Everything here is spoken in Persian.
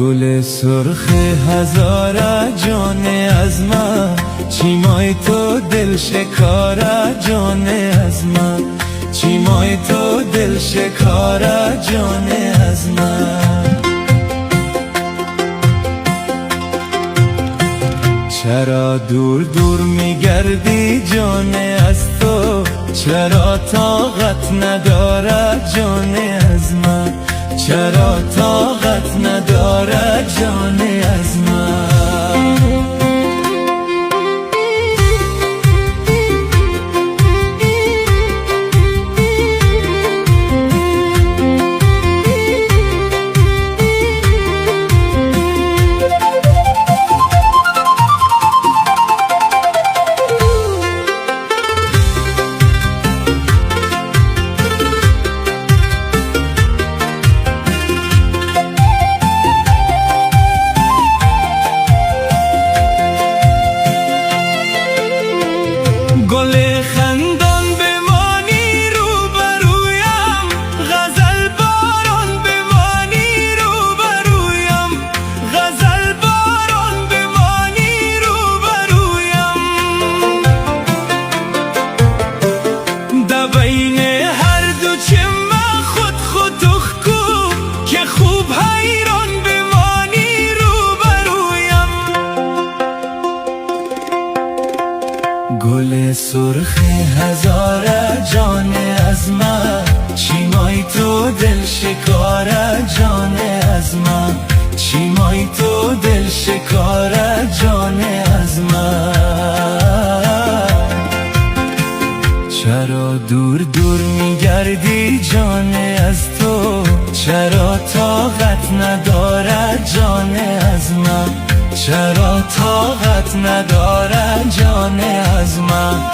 گل سرخ هزاره جان از من، چیمای تو دل شکاره جان از من، چیمای تو دل شکاره جان از من. چرا دور دور میگردی جان از تو، چرا طاقت نداره جان از من، چرا طاقت نداره جان از من. گل خندان بمانی روبرویم، غزل باران بمانی روبرویم، غزل باران بمانی روبرویم. در بین هر دو چمه خود خودخ کو، که خوب حیران بمانی روبرویم. گل سرخ هزاره جان از من، چیمای تو دل شکاره جان از من، چیمای تو دل شکاره جان از من. چرا دور دور میگردی جان از تو، چرا طاقت نداره جان از من، چرا طاقت نداره جان از من.